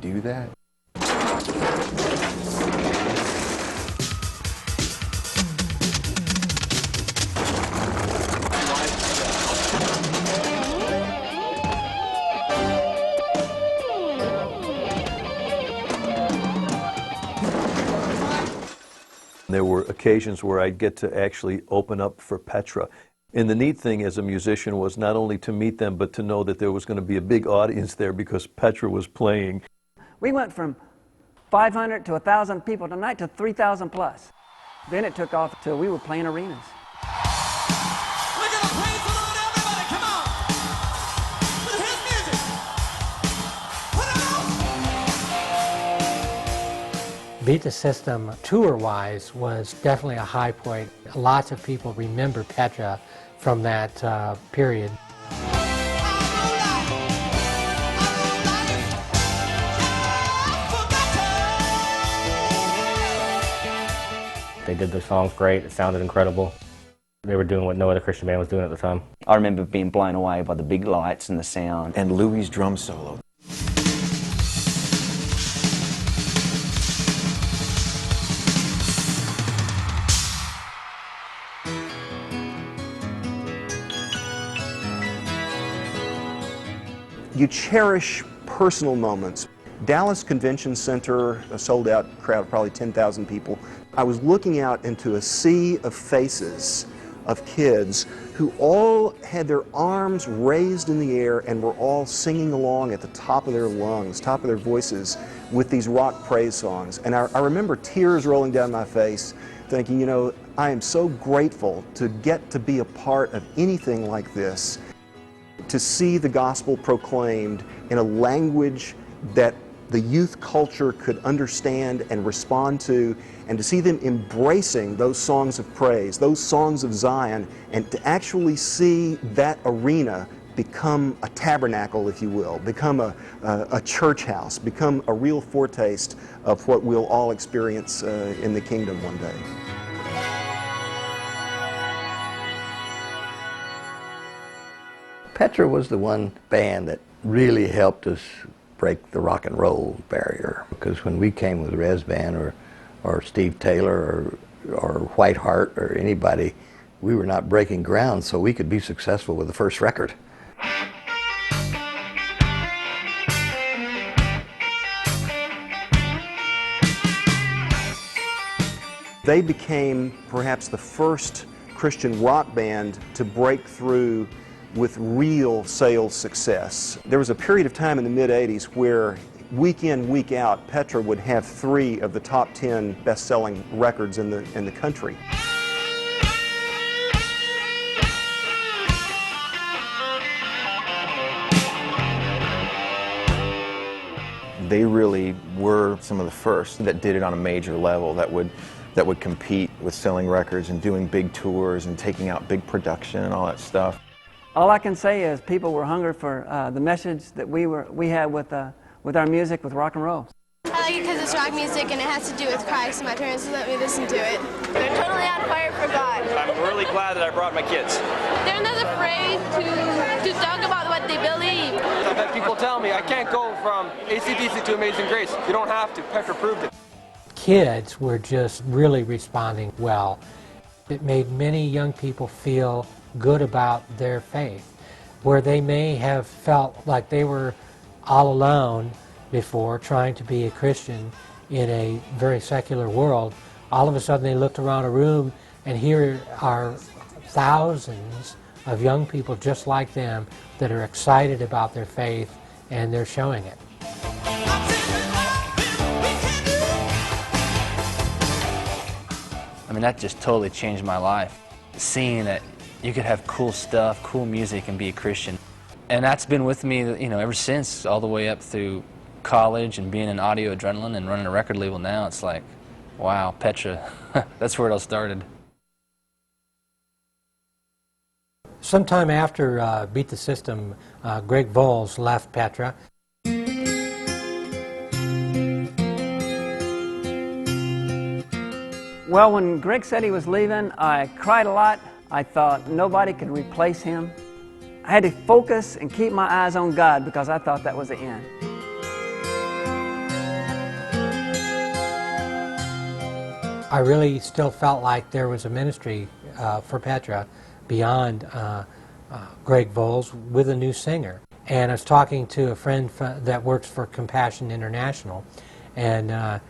do that? There were occasions where I'd get to actually open up for Petra. And the neat thing as a musician was not only to meet them, but to know that there was going to be a big audience there because Petra was playing. We went from 500 to 1,000 people tonight to 3,000 plus. Then it took off till we were playing arenas. We're gonna praise the Lord, everybody, come on! With his music! Put it on! Beat the System, tour-wise, was definitely a high point. Lots of people remember Petra from that period. They did their songs great, it sounded incredible. They were doing what no other Christian band was doing at the time. I remember being blown away by the big lights and the sound. And Louis' drum solo. You cherish personal moments. Dallas Convention Center, a sold-out crowd of probably 10,000 people. I was looking out into a sea of faces of kids who all had their arms raised in the air and were all singing along at the top of their lungs, top of their voices with these rock praise songs. And I remember tears rolling down my face thinking, you know, I am so grateful to get to be a part of anything like this, to see the gospel proclaimed in a language that the youth culture could understand and respond to, and to see them embracing those songs of praise, those songs of Zion, and to actually see that arena become a tabernacle, if you will, become a church house, become a real foretaste of what we'll all experience in the kingdom one day. Petra was the one band that really helped us break the rock and roll barrier, because when we came with Rez Band or Steve Taylor or White Hart or anybody, we were not breaking ground so we could be successful with the first record. They became perhaps the first Christian rock band to break through with real sales success. There was a period of time in the mid-'80s where week in, week out, Petra would have 3 of the top 10 best-selling records in the country. They really were some of the first that did it on a major level, that would compete with selling records and doing big tours and taking out big production and all that stuff. All I can say is people were hungry for the message that we had with our music, with rock and roll. I like it because it's rock music and it has to do with Christ, and my parents let me listen to it. They're totally on fire for God. I'm really glad that I brought my kids. They're not afraid to talk about what they believe. I've had people tell me I can't go from AC/DC to Amazing Grace. You don't have to. Petra proved it. Kids were just really responding well. It made many young people feel good about their faith, where they may have felt like they were all alone before trying to be a Christian in a very secular world. All of a sudden they looked around a room and here are thousands of young people just like them that are excited about their faith, and they're showing it. I mean, that just totally changed my life. Seeing that you could have cool stuff, cool music, and be a Christian. And that's been with me, you know, ever since, all the way up through college and being in Audio Adrenaline and running a record label now. It's like, wow, Petra, that's where it all started. Sometime after Beat the System, Greg Voles left Petra. Well, when Greg said he was leaving, I cried a lot. I thought nobody could replace him. I had to focus and keep my eyes on God because I thought that was the end. I really still felt like there was a ministry for Petra beyond Greg Voles with a new singer. And I was talking to a friend that works for Compassion International, and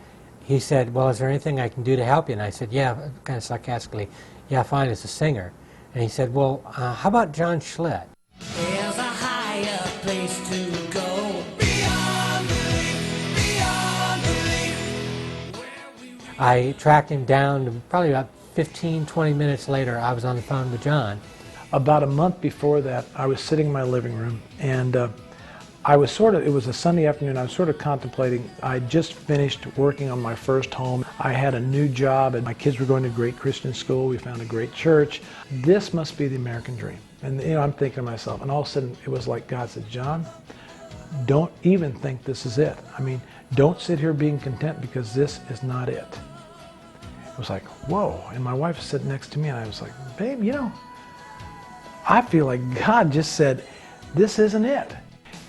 he said, well, is there anything I can do to help you? And I said, yeah, kind of sarcastically, yeah, fine, as a singer. And he said, well, how about John Schlitt? There's a higher place to go. Beyond belief, beyond belief. I tracked him down, and probably about 15, 20 minutes later, I was on the phone with John. About a month before that, I was sitting in my living room, and it was a Sunday afternoon, I was sort of contemplating. I just finished working on my first home. I had a new job, and my kids were going to a great Christian school. We found a great church. This must be the American dream. And I'm thinking to myself, and all of a sudden, it was like God said, John, don't even think this is it. I mean, don't sit here being content, because this is not it. It was like, whoa. And my wife was sitting next to me, and I was like, babe, I feel like God just said, this isn't it.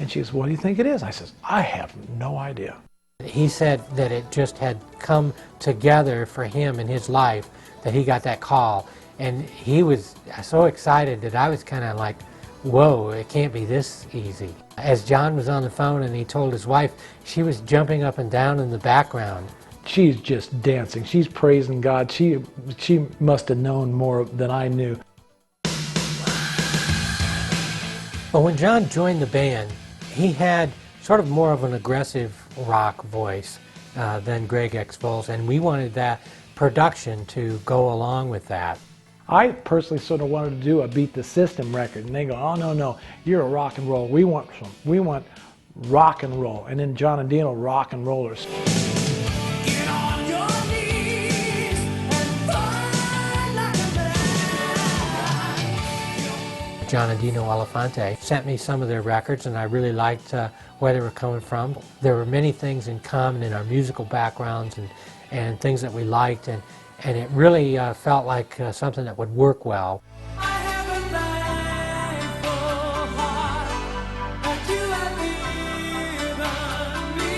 And she says, what do you think it is? I says, I have no idea. He said that it just had come together for him in his life, that he got that call. And he was so excited that I was kind of like, whoa, it can't be this easy. As John was on the phone and he told his wife, she was jumping up and down in the background. She's just dancing. She's praising God. She must have known more than I knew. But when John joined the band, he had sort of more of an aggressive rock voice than Greg X. Voles, and we wanted that production to go along with that. I personally sort of wanted to do a Beat the System record, and they go, oh, no, you're a rock and roll. We want rock and roll. And then John and Dino, rock and rollers. Get on your knees and fight like a man. John and Dino Elefante sent me some of their records, and I really liked where they were coming from. There were many things in common in our musical backgrounds and things that we liked, and it really felt like something that would work well. I have a thankful heart that you have given me.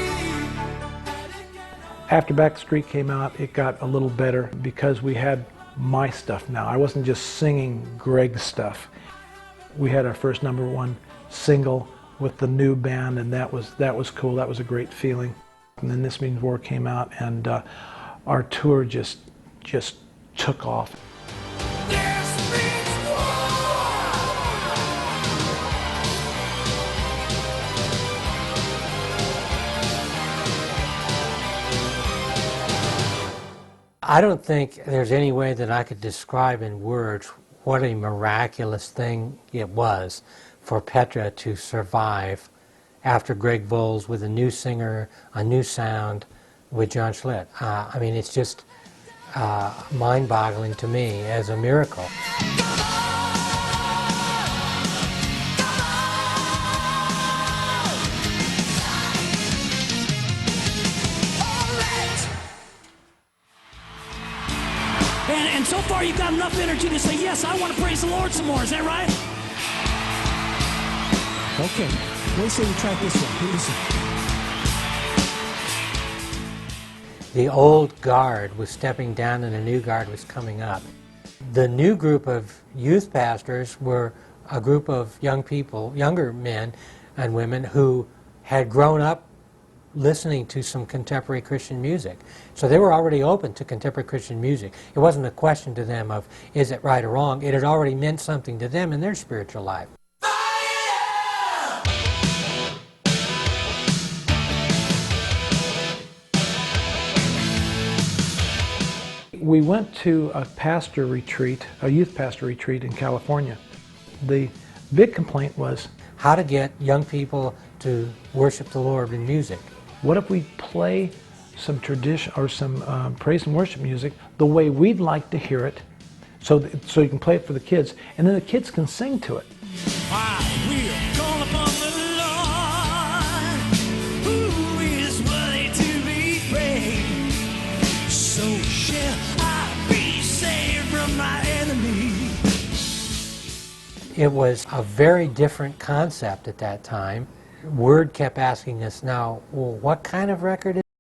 After Backstreet came out, it got a little better because we had my stuff now. I wasn't just singing Greg's stuff. We had our first #1 single with the new band, and that was cool. That was a great feeling. And then This Means War came out, and our tour just took off. I don't think there's any way that I could describe in words what a miraculous thing it was for Petra to survive after Greg Voles with a new singer, a new sound with John Schlitt. I mean, it's just mind-boggling to me as a miracle. And so far you've got enough energy to say, yes, I want to praise the Lord some more. Is that right? Okay. What do you say we try this one? Listen. The old guard was stepping down and a new guard was coming up. The new group of youth pastors were a group of young people, younger men and women who had grown up listening to some contemporary Christian music. So they were already open to contemporary Christian music. It wasn't a question to them of, is it right or wrong? It had already meant something to them in their spiritual life. We went to a pastor retreat, a youth pastor retreat in California. The big complaint was how to get young people to worship the Lord in music. What if we play some tradition or some praise and worship music the way we'd like to hear it, so you can play it for the kids, and then the kids can sing to it. I will call upon the Lord, who is worthy to be praised. So shall I be saved from my enemy. It was a very different concept at that time. Word kept asking us now, well, what kind of record is